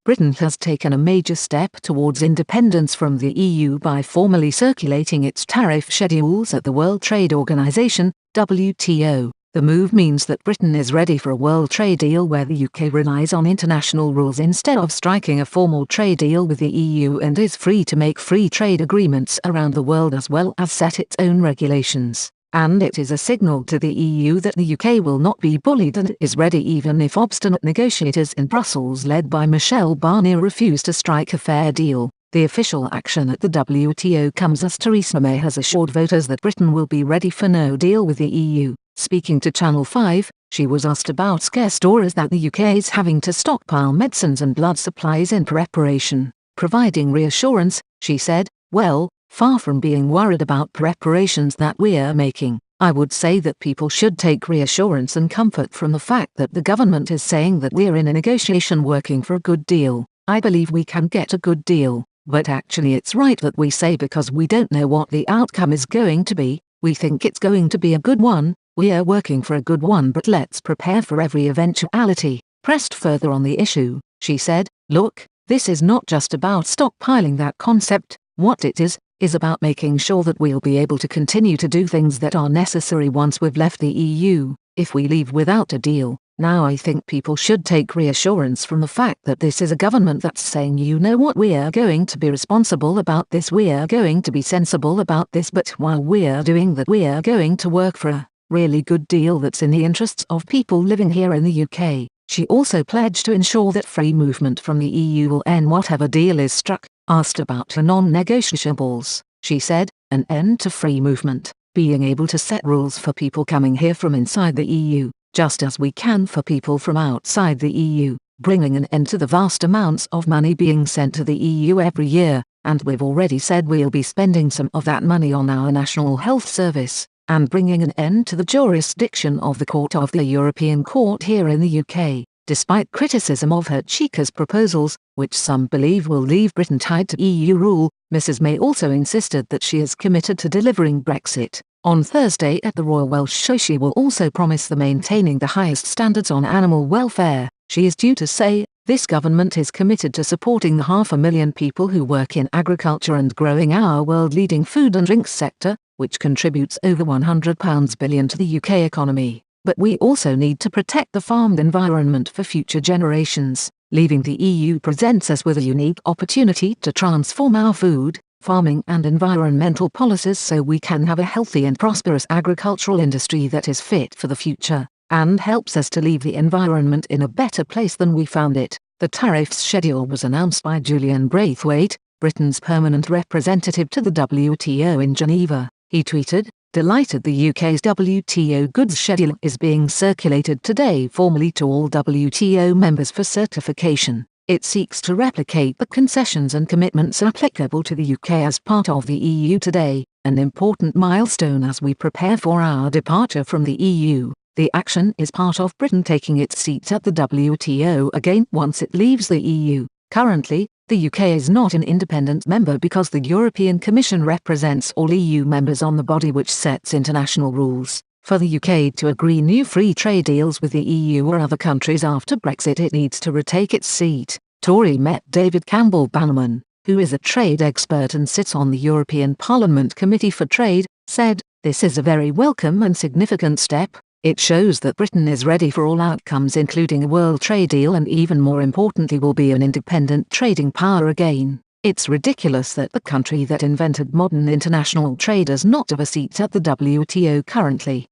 Britain has taken a major step towards independence from the EU by formally circulating its tariff schedules at the World Trade Organization, WTO. The move means that Britain is ready for a world trade deal where the UK relies on international rules instead of striking a formal trade deal with the EU, and is free to make free trade agreements around the world as well as set its own regulations. And it is a signal to the EU that the UK will not be bullied and is ready even if obstinate negotiators in Brussels led by Michel Barnier refuse to strike a fair deal. The official action at the WTO comes as Theresa May has assured voters that Britain will be ready for no deal with the EU. Speaking to Channel 5, she was asked about scare stories that the UK is having to stockpile medicines and blood supplies in preparation. Providing reassurance, she said, "Well, far from being worried about preparations that we're making, I would say that people should take reassurance and comfort from the fact that the government is saying that we're in a negotiation working for a good deal. I believe we can get a good deal, but actually it's right that we say because we don't know what the outcome is going to be. We think it's going to be a good one. We're working for a good one, but let's prepare for every eventuality." Pressed further on the issue, she said, "Look, this is not just about stockpiling that concept. What it is about making sure that we'll be able to continue to do things that are necessary once we've left the EU, if we leave without a deal. Now I think people should take reassurance from the fact that this is a government that's saying, you know what, we're going to be responsible about this, we're going to be sensible about this, but while we're doing that we're going to work for a really good deal that's in the interests of people living here in the UK." She also pledged to ensure that free movement from the EU will end whatever deal is struck. Asked about her non-negotiables, she said, "An end to free movement, being able to set rules for people coming here from inside the EU, just as we can for people from outside the EU, bringing an end to the vast amounts of money being sent to the EU every year, and we've already said we'll be spending some of that money on our National Health Service, and bringing an end to the jurisdiction of the Court of the European Court here in the UK." Despite criticism of her Chica's proposals, which some believe will leave Britain tied to EU rule, Mrs May also insisted that she is committed to delivering Brexit. On Thursday at the Royal Welsh Show, she will also promise the maintaining the highest standards on animal welfare. She is due to say, "This government is committed to supporting the 500,000 people who work in agriculture and growing our world-leading food and drinks sector, which contributes over £100 billion to the UK economy. But we also need to protect the farmed environment for future generations. Leaving the EU presents us with a unique opportunity to transform our food, farming and environmental policies so we can have a healthy and prosperous agricultural industry that is fit for the future, and helps us to leave the environment in a better place than we found it." The tariffs schedule was announced by Julian Braithwaite, Britain's permanent representative to the WTO in Geneva. He tweeted, "Delighted the UK's WTO goods schedule is being circulated today formally to all WTO members for certification. It seeks to replicate the concessions and commitments applicable to the UK as part of the EU today, an important milestone as we prepare for our departure from the EU. The action is part of Britain taking its seat at the WTO again once it leaves the EU. Currently, the UK is not an independent member because the European Commission represents all EU members on the body which sets international rules. For the UK to agree new free trade deals with the EU or other countries after Brexit, it needs to retake its seat." Tory MEP David Campbell Bannerman, who is a trade expert and sits on the European Parliament Committee for Trade, said, "This is a very welcome and significant step. It shows that Britain is ready for all outcomes, including a world trade deal, and even more importantly will be an independent trading power again. It's ridiculous that the country that invented modern international trade does not have a seat at the WTO currently."